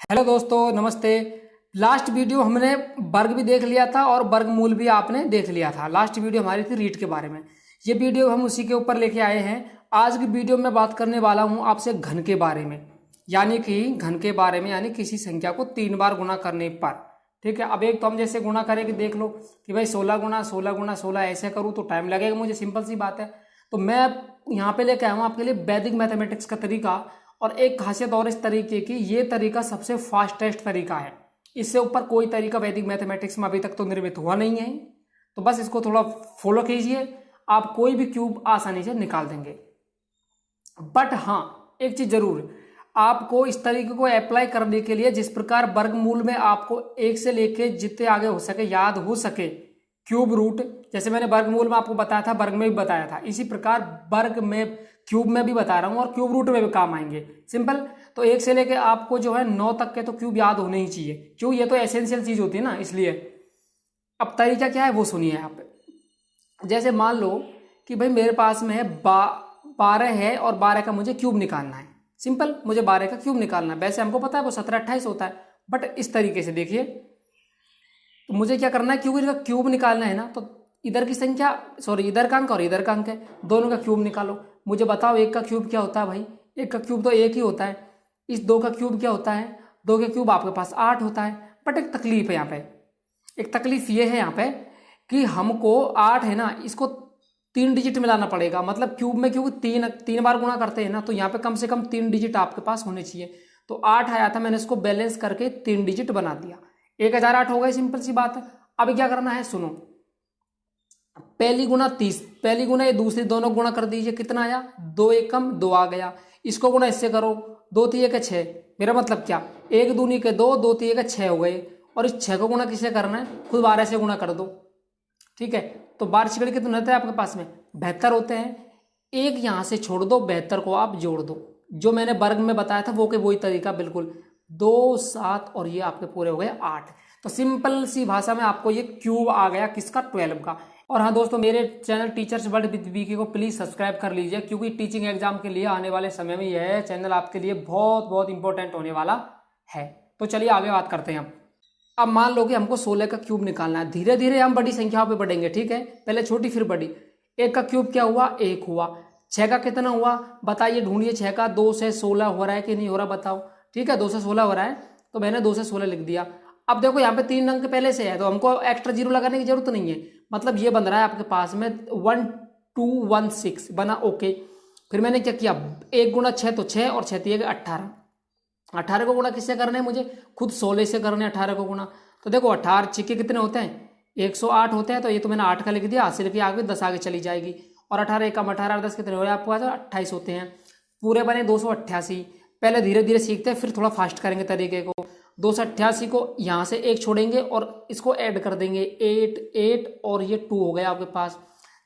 Hello दोस्तों, नमस्ते। Last video हमने वर्ग भी देख लिया था और वर्गमूल भी आपने देख लिया था। लास्ट वीडियो हमारी थी रीट के बारे में। ये वीडियो हम उसी के ऊपर लेके आए हैं। आज की वीडियो में बात करने वाला हूं आपसे घन के बारे में, यानी कि घन के बारे में, यानी किसी संख्या को 3 बार गुणा करने पर। ठीक है, अब एक तो हम जैसे गुणा करेंगे, देख लो कि भाई 16 गुणा 16 गुणा 16 ऐसे करूँ तो टाइम लगेगा मुझे, सिंपल सी बात है। तो मैं यहाँ पे लेके आया हूँ आपके लिए वैदिक मैथमेटिक्स का तरीका। और एक खासियत और इस तरीके की, ये तरीका सबसे फास्टेस्ट तरीका है। इससे ऊपर कोई तरीका वैदिक मैथमेटिक्स में अभी तक तो निर्मित हुआ नहीं है। तो बस इसको थोड़ा फॉलो कीजिए, आप कोई भी क्यूब आसानी से निकाल देंगे। बट हाँ, एक चीज जरूर, आपको इस तरीके को अप्लाई करने के लिए जिस प्रकार वर्गमूल में आपको एक से लेके जितने आगे हो सके याद हो सके, क्यूब रूट, जैसे मैंने वर्गमूल में आपको बताया था, वर्ग में भी बताया था, इसी प्रकार वर्ग में क्यूब में भी बता रहा हूं और क्यूब रूट में भी काम आएंगे। सिंपल। तो एक से लेके आपको जो है 9 तक के तो क्यूब याद होने ही चाहिए, क्यों, ये तो एसेंशियल चीज होती है ना, इसलिए। अब तरीका क्या है वो सुनिए आप। जैसे मान लो कि भाई मेरे पास में है 12 है और 12 का मुझे क्यूब निकालना है। सिंपल, मुझे 12 का क्यूब निकालना है। वैसे हमको पता है वो 17 28 होता है, बट इस तरीके से देखिए, तो मुझे क्या करना है, क्योंकि इसका क्यूब निकालना है ना, तो इधर की संख्या, सॉरी इधर का अंक और इधर का अंक है, दोनों का क्यूब निकालो। मुझे बताओ एक का क्यूब क्या होता है भाई, एक का क्यूब तो एक ही होता है। इस दो का क्यूब क्या होता है, दो के क्यूब आपके पास 8 होता है। बट एक तकलीफ है यहाँ पे, एक तकलीफ ये है यहाँ पे कि हमको 8 है ना, इसको 3 डिजिट मिलाना पड़ेगा। मतलब क्यूब में क्योंकि तीन तीन बार गुणा करते हैं ना, तो यहाँ पे कम से कम 3 डिजिट आपके पास होने चाहिए। तो 8 आया था, मैंने इसको बैलेंस करके 3 डिजिट बना दिया, 1008 हो गए, सिंपल सी बात है। अब क्या करना है सुनो, पहली गुना 30, पहली गुना ये दूसरी, दोनों गुणा कर दीजिए, कितना आया, 2 एकम 2 आ गया। इसको गुणा इससे करो, 2 3 के 6, मेरा मतलब क्या, 1 दूनी के 2, 2 3 के 6 हो गए। और इस 6 को गुणा किससे करना है, खुद 12 से गुणा कर दो। ठीक है, तो 12 छिकड़ कितने होते हैं आपके पास में, 72 होते हैं। एक यहां से छोड़ दो, 72 को आप जोड़ दो। जो मैंने वर्ग में बताया था वो के वही तरीका बिल्कुल, 2 7 और ये आपके पूरे हो गए 8। तो सिंपल सी भाषा में आपको ये क्यूब आ गया किसका, 12 का। और हाँ दोस्तों, मेरे channel Teachers World with VK को प्लीज सब्सक्राइब कर लीजिए, क्योंकि टीचिंग एग्जाम के लिए आने वाले समय में यह चैनल आपके लिए बहुत बहुत इंपॉर्टेंट होने वाला है। तो चलिए आगे बात करते हैं। अब मान लो कि हमको 16 का क्यूब निकालना है। धीरे धीरे हम बड़ी संख्याओं पे बढ़ेंगे, ठीक है, पहले छोटी फिर बड़ी। 1 का क्यूब क्या हुआ, 1 हुआ। 6 का कितना हुआ बताइए, ढूंढिए 6 का, 2 से 16 हो रहा है कि नहीं हो रहा बताओ। ठीक है, 2 से 16 हो रहा है, तो मैंने 2 से 16 लिख दिया। अब देखो यहाँ पे 3 अंक पहले से है, तो हमको एक्स्ट्रा जीरो लगाने की जरूरत नहीं है। मतलब ये बन रहा है आपके पास में 1216 बना, ओके। फिर मैंने क्या किया, 1 गुणा 6 तो 6 और 6 3 18, 18 को गुणा किससे करना है मुझे, खुद 16 से करना है 18 को गुणा। तो देखो 18 छिक्के कितने होते हैं, 108 होते हैं। तो ये तो मैंने 8 का लिख दिया, 80 लिखिए, आगे 10 आगे चली जाएगी। और 18 एकम 18 10 कितने हो रहे हैं आपके पास, 28 होते हैं। पूरे बने 288। पहले धीरे धीरे सीखते हैं, फिर थोड़ा फास्ट करेंगे तरीके को। 288 को यहाँ से एक छोड़ेंगे और इसको ऐड कर देंगे, 8 8 और ये 2 हो गया आपके पास।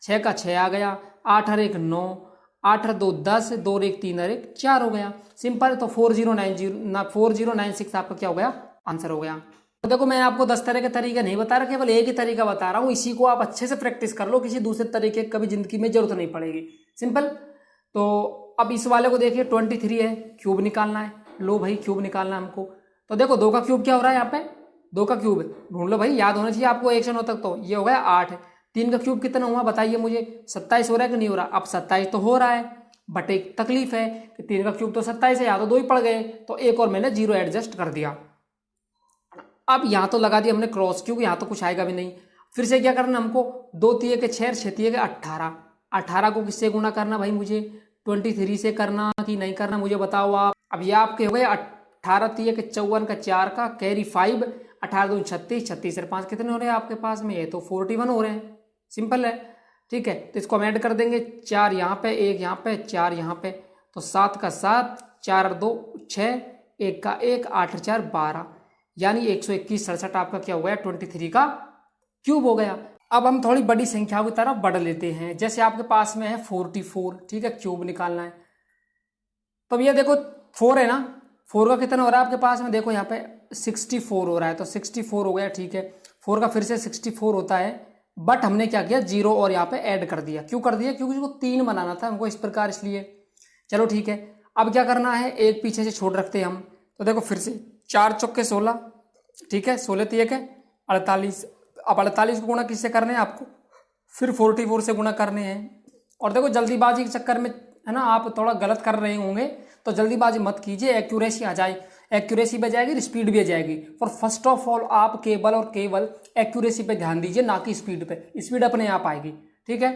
6 का 6 आ गया, 8 और 1 9, 8 और 2 10, 2 और 1 3 और 1 4 हो गया। सिंपल। तो 4096 आपका क्या हो गया, आंसर हो गया। तो देखो मैंने आपको 10 तरह के तरीके नहीं बता रहा, केवल एक ही तरीका बता रहा हूँ। इसी को आप अच्छे से प्रैक्टिस कर लो, किसी दूसरे तरीके कभी जिंदगी में जरूरत नहीं पड़ेगी। सिंपल। तो अब इस वाले को देखिए, 23 है, क्यूब निकालना है। लो भाई, क्यूब निकालना है हमको। तो देखो 2 का क्यूब क्या हो रहा है यहाँ पे, 2 का क्यूब ढूंढ लो भाई, याद होना चाहिए आपको 1 से 9 तक। तो ये हो गया 8। 3 का क्यूब कितना हुआ बताइए मुझे, 27 हो रहा है कि नहीं हो रहा। अब 27 तो हो रहा है, बट एक तकलीफ है कि 3 का क्यूब तो 27 है, या तो 2 ही पड़ गए, तो एक और मैंने जीरो एडजस्ट कर दिया। अब यहाँ तो लगा दिया हमने क्रॉस, क्योंकि यहाँ तो कुछ आएगा भी नहीं। फिर से क्या करना हमको, 2 3 के 6, 6 3 के 18। 18 को किससे गुणा करना भाई मुझे, 23 से करना कि नहीं करना मुझे बताओ आप। अब ये आपके हो गए 18 3 के 54 का 4 का कैरी 5, 18 2 36, 36 और 5 कितने हो रहे हैं आपके पास में, ये तो 41 हो रहे हैं। सिंपल है। ठीक है, तो इसको हम ऐड कर देंगे, 4 यहाँ पे, 1 यहाँ पे, 4 यहाँ पे। तो 7 का 7, 4 और 2 6, 1 का 1, 8 और 4 12, यानी 121 67 आपका क्या हो गया, 23 का क्यूब हो गया। अब हम थोड़ी बड़ी संख्याओं की तरफ बढ़ लेते हैं। जैसे आपके पास में है 44, ठीक है, क्यूब निकालना है। तो ये देखो 4 है ना, 4 का कितना हो रहा है आपके पास में, देखो यहाँ पे 64 हो रहा है, तो 64 हो गया, ठीक है। 4 का फिर से 64 होता है, बट हमने क्या किया, जीरो और यहाँ पे ऐड कर दिया। क्यों कर दिया, क्योंकि इसको 3 बनाना था हमको इस प्रकार, इसलिए। चलो ठीक है। अब क्या करना है, एक पीछे से छोड़ रखते हैं हम, तो देखो फिर से 4 चौके 16, ठीक है, 16 तियक है 48। अब 48 को गुणा किससे करने हैं आपको, फिर 44 से गुणा करने हैं। और देखो जल्दीबाजी के चक्कर में है ना आप थोड़ा गलत कर रहे होंगे, तो जल्दीबाजी मत कीजिए, एक्यूरेसी आ जाए, एक्यूरेसी भी जाएगी, स्पीड भी आ जाएगी। और फर्स्ट ऑफ ऑल आप केवल और केवल एक्यूरेसी पे ध्यान दीजिए, ना कि स्पीड पे, स्पीड अपने आप आएगी, ठीक है।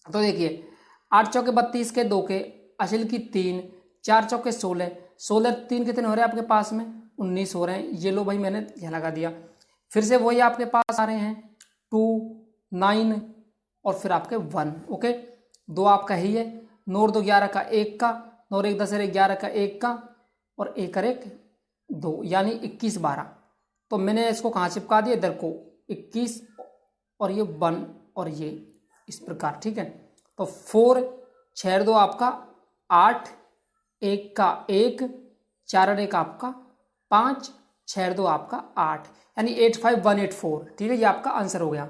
तो देखिए 8 चौके 32 के 2 के, अशिल की 3, 4 चौके 16, 16 3 कितने हो रहे हैं आपके पास में 19 हो रहे हैं। ये लो भाई मैंने यह लगा दिया। फिर से वही आपके पास आ रहे हैं 2 9 और फिर आपके 1, ओके। 2 आपका ही है, 9 और 2 11 का 1 का, 9 और 1 10 और 11 का 1 का, और 1 और 1 2, यानी 21 12। तो मैंने इसको कहाँ चिपका दिया, इधर को 21 और ये 1 और ये इस प्रकार, ठीक है। तो 4 6 2 आपका 8, 1 का 1, 4 और 1 आपका 5, 6 2 आपका 8, यानी 85184, ठीक है। ये आपका आंसर हो गया।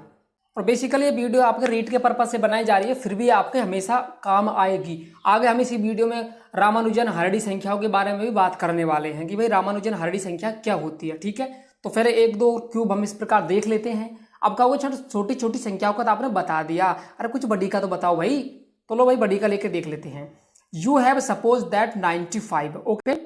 और बेसिकली ये वीडियो आपके रीड के पर्पज से बनाई जा रही है, फिर भी आपके हमेशा काम आएगी। आगे हम इसी वीडियो में रामानुजन हरडी संख्याओं के बारे में भी बात करने वाले हैं कि भाई रामानुजन हरडी संख्या क्या होती है, ठीक है। तो फिर 1 2 क्यूब हम इस प्रकार देख लेते हैं। अब कहोगे छोटी छोटी संख्याओं का तो आपने बता दिया, अरे कुछ बड़ी का तो बताओ भाई। तो लो भाई बड़ी का लेके देख लेते हैं। You have suppose that 95, okay.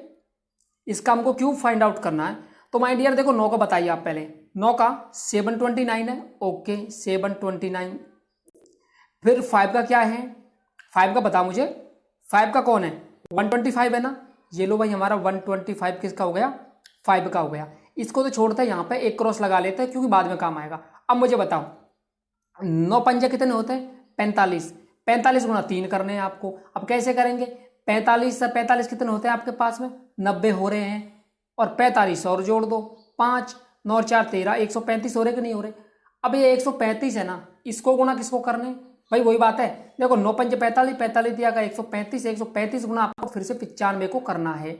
इसका हमको क्यूब फाइंड आउट करना है। तो माय डियर देखो 9 का बताइए आप पहले, 9 का 729 है, ओके 729। फिर 5 का क्या है, 5 का बता मुझे, 5 का कौन है 125 है ना। ये लो भाई हमारा 125 किसका हो गया, 5 का हो गया। इसको तो छोड़ते हैं, यहाँ पे एक क्रॉस लगा लेते हैं क्योंकि बाद में काम आएगा। अब मुझे बताओ 9 पंजे कितने होते हैं 45, 45 गुणा 3 करने हैं आपको। अब कैसे करेंगे, 45 से 45 कितने होते हैं आपके पास में 90 हो रहे हैं, और 45 और जोड़ दो 5, 9 और 4 13, 135 हो रहे कि नहीं हो रहे। अब ये 135 है ना, इसको गुणा किसको करने, भाई वही बात है। देखो 9 पंजे 45, 45 दिया का 135, 135 गुणा आपको फिर से 95 को करना है,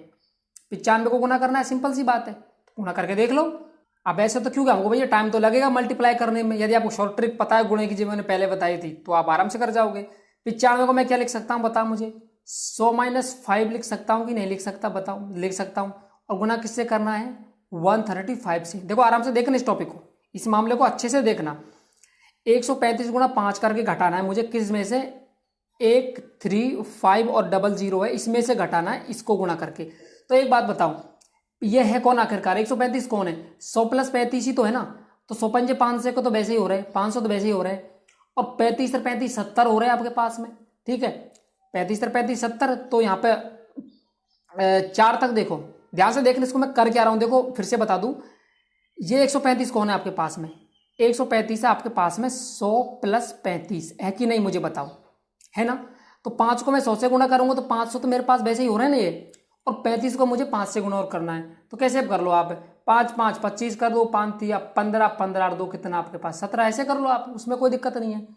95 को गुणा करना है, सिंपल सी बात है, गुणा करके देख लो। अब ऐसे तो क्यों हमको भैया टाइम तो लगेगा मल्टीप्लाई करने में। यदि आपको शॉर्ट ट्रिक पता है गुणे की, जो मैंने पहले बताई थी, तो आप आराम से कर जाओगे। 95 को मैं क्या लिख सकता हूँ बता मुझे, 100 - 5 लिख सकता हूँ कि नहीं लिख सकता, बताओ। लिख सकता हूँ। और गुना किससे करना है 135 से। देखो आराम से देखना इस टॉपिक को, इस मामले को अच्छे से देखना। 135 गुणा 5 करके घटाना है मुझे, किस में से 1 3 5 और 00 है, इसमें से घटाना है इसको गुणा करके। तो एक बात बताओ, ये है कौन आखिरकार 135 कौन है, 100 + 35 ही तो है ना। तो 100 पंजे 500 को तो वैसे ही हो रहे हैं, 500 तो वैसे ही हो रहे हैं, और 35 और 35 70 हो रहे हैं आपके पास में, ठीक है। 35 और 35 70, तो यहाँ पे 4 तक देखो ध्यान से देखने, इसको मैं कर क्या रहा हूं देखो फिर से बता दूं। ये 135 कौन है आपके पास में, 135 है आपके पास में, 100 + 35 है कि नहीं मुझे बताओ, है ना। तो 5 को मैं 100 से गुणा करूंगा तो 500 तो मेरे पास वैसे ही हो रहे हैं ना ये, और 35 को मुझे 5 से गुणा और करना है। तो कैसे कर लो आप, 5 5 25 कर दो, 5 3 15, 15 और 2 कितना आपके पास 17, ऐसे कर लो आप, उसमें कोई दिक्कत नहीं है।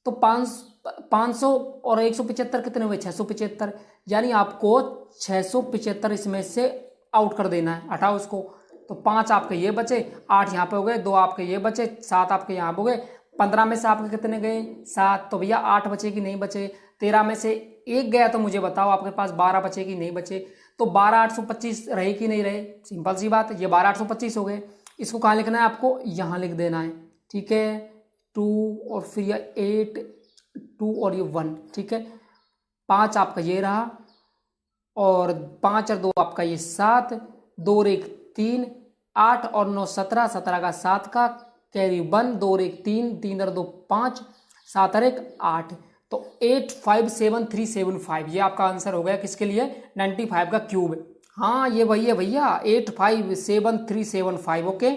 तो 500 और 175 कितने हुए 675, यानी आपको 675 इसमें से आउट कर देना है, हटाओ उसको। तो 5 आपके ये बचे, 8 यहाँ पे हो गए, 2 आपके ये बचे, 7 आपके यहाँ हो गए, 15 में से आपके कितने गए 7, तो भैया 8 बचे कि नहीं बचे। 13 में से 1 गया, तो मुझे बताओ आपके पास 12 बचे कि नहीं बचे। तो 12 825 रहे कि नहीं रहे, सिंपल सी बात है, ये 12 825 हो गए। इसको कहाँ लिखना है आपको, यहाँ लिख देना है, ठीक है। 2 और फिर ये 8, 2 और ये 1, ठीक है। 5 आपका ये रहा, और 5 और 2 आपका ये 7, 2 और 1 3, 8 और 9 17, 17 का 7 का कैरी 1, 2 और 1 3, 3 और 2 5, 7 और 1 8, तो 857,375 ये आपका आंसर हो गया किसके लिए 95 का क्यूब। हाँ ये वही है भैया 857,375, ओके।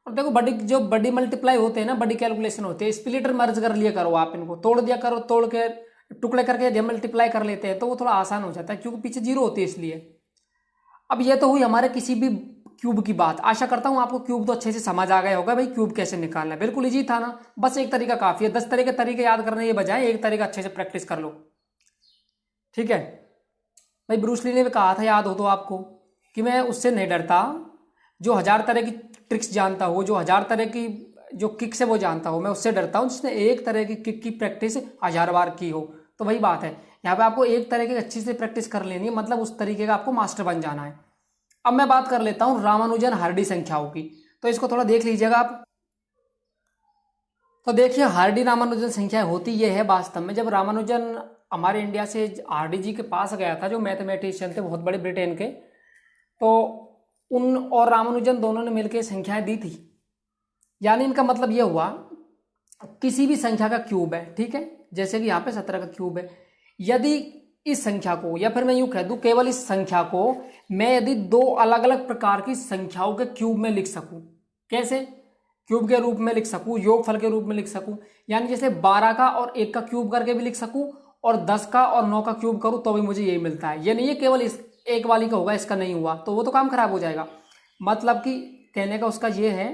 और देखो बड़ी मल्टीप्लाई होते हैं ना, बड़ी कैलकुलेशन होते हैं, स्प्लिटर मर्ज कर लिया करो आप, इनको तोड़ दिया करो, तोड़ के टुकड़े करके जब मल्टीप्लाई कर लेते हैं तो वो थोड़ा आसान हो जाता है, क्योंकि पीछे 0 होती है इसलिए। अब ये तो हुई हमारे किसी भी क्यूब की बात। आशा करता हूं आपको क्यूब तो अच्छे से समझ आ गया होगा भाई, क्यूब कैसे निकालना है। बिल्कुल इजी था ना, बस एक तरीका काफी है, 10 तरह के तरीके याद करने के बजाय एक तरीका अच्छे से प्रैक्टिस कर लो, ठीक है भाई। ब्रूस ली ने भी कहा था, याद हो तो आपको, कि मैं उससे नहीं डरता जो 1000 तरह की ट्रिक्स जानता हो, जो 1000 तरह की जो किक्स है वो जानता हो, मैं उससे डरता हूँ जिसने एक तरह की किक की प्रैक्टिस 1000 बार की हो। तो वही बात है, यहाँ पे आपको एक तरह की अच्छी से प्रैक्टिस कर लेनी है, मतलब उस तरीके का आपको मास्टर बन जाना है। अब मैं बात कर लेता हूं रामानुजन हार्डी संख्याओं की, तो इसको थोड़ा देख लीजिएगा आप। तो देखिए हार्डी रामानुजन संख्या होती यह है, वास्तव में जब रामानुजन हमारे इंडिया से हार्डी जी के पास गया था, जो मैथमेटिशियन थे बहुत बड़े ब्रिटेन के, तो उन और रामानुजन दोनों ने मिलकर संख्याएं दी थी। यानी इनका मतलब यह हुआ किसी भी संख्या का क्यूब है, ठीक है, जैसे कि यहाँ पे 17 का क्यूब है, यदि इस संख्या को, या फिर मैं यूं कह दूं केवल इस संख्या को मैं यदि दो अलग अलग प्रकार की संख्याओं के क्यूब में लिख सकूं, कैसे क्यूब के रूप में लिख सकूं, योगफल के रूप में लिख सकूं, यानी जैसे 12 का और 1 का क्यूब करके भी लिख सकूं और 10 का और 9 का क्यूब करूं तो भी मुझे यही मिलता है। ये नहीं है केवल इस एक वाली का होगा इसका नहीं हुआ तो वो तो काम खराब हो जाएगा। मतलब कि कहने का उसका ये है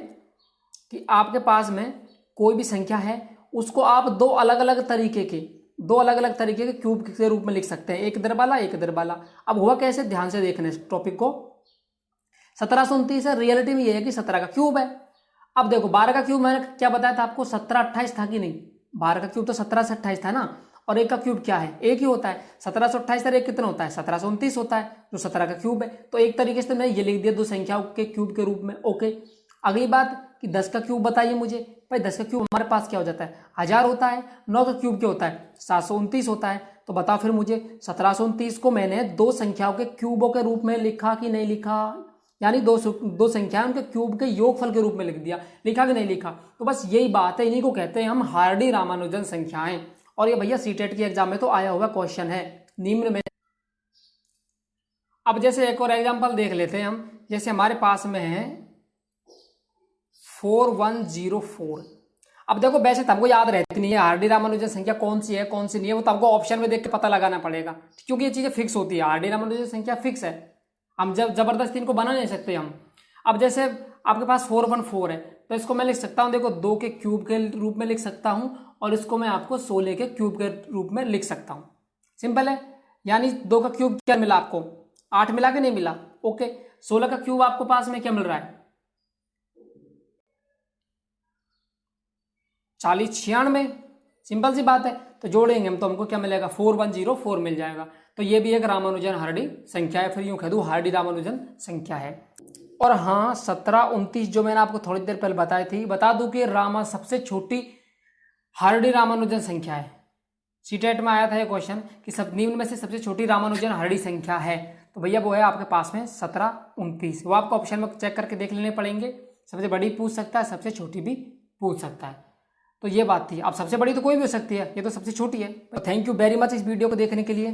कि आपके पास में कोई भी संख्या है उसको आप दो अलग अलग तरीके के क्यूब के रूप में लिख सकते हैं, एक इधर वाला एक इधर वाला। अब हुआ कैसे, ध्यान से देखना इस टॉपिक को। 1729 है, रियलिटी में ये है कि 17 का क्यूब है। अब देखो 12 का क्यूब मैंने क्या बताया था आपको, 17 28 था कि नहीं, 12 का क्यूब तो 17 से 28 था ना, और एक का क्यूब क्या है, एक ही होता है। 17 से 28 एक कितना होता है, 1729 होता है, जो 17 का क्यूब है। तो एक तरीके से मैंने ये लिख दिया दो संख्याओं के क्यूब के रूप में। ओके, अगली बात कि 10 का क्यूब बताइए मुझे। भाई 10 का क्यूब हमारे पास क्या हो जाता है, 1000 होता है। 9 का क्यूब क्या होता है, 729 होता है। तो बताओ फिर मुझे 1729 को मैंने दो संख्याओं के क्यूबों के रूप में लिखा कि नहीं लिखा, यानी दो संख्याएं उनके क्यूब के योगफल के रूप में लिख दिया, लिखा कि नहीं लिखा। तो बस यही बात है, इन्हीं को कहते हैं हम हार्डी रामानुजन संख्याएं। और ये भैया सीटेट की एग्जाम में तो आया हुआ क्वेश्चन है निम्न में। अब जैसे एक और एग्जाम्पल देख लेते हैं हम, जैसे हमारे पास में है 4104। अब देखो वैसे तो हमको याद रहती नहीं है हार्डी रामानुजन संख्या कौन सी है कौन सी नहीं है, वो तो हमको ऑप्शन में देख के पता लगाना पड़ेगा, क्योंकि ये चीजें फिक्स होती है। हार्डी रामानुजन संख्या फिक्स है, हम जब जबरदस्ती इनको बना नहीं सकते हम। अब जैसे आपके पास 414 है तो इसको मैं लिख सकता हूं, देखो 2 के क्यूब के रूप में लिख सकता हूं, और इसको मैं आपको 16 के क्यूब के रूप में लिख सकता हूं। सिंपल है, यानी 2 का क्यूब क्या मिला आपको, 8 मिला कि नहीं मिला। ओके, 16 का क्यूब आपको पास में क्या मिल रहा है, 4096। सिंपल सी बात है, तो जोड़ेंगे हम तो हमको क्या मिलेगा, 4104 मिल जाएगा। तो ये भी एक रामानुजन हार्डी संख्या है, फिर यूं कह दूं हार्डी रामानुजन संख्या है। और हाँ 1729 जो मैंने आपको थोड़ी देर पहले बताई थी, बता दूं कि सबसे छोटी हार्डी रामानुजन संख्या है। सीटेट में आया था ये क्वेश्चन कि सब निम्न में से सबसे छोटी रामानुजन हार्डी संख्या है, तो भैया वो है आपके पास में 1729। वो आपको ऑप्शन में चेक करके देख लेने पड़ेंगे, सबसे बड़ी पूछ सकता है, सबसे छोटी भी पूछ सकता है। तो ये बात थी। अब सबसे बड़ी तो कोई भी हो सकती है, ये तो सबसे छोटी है। तो थैंक यू वेरी मच इस वीडियो को देखने के लिए।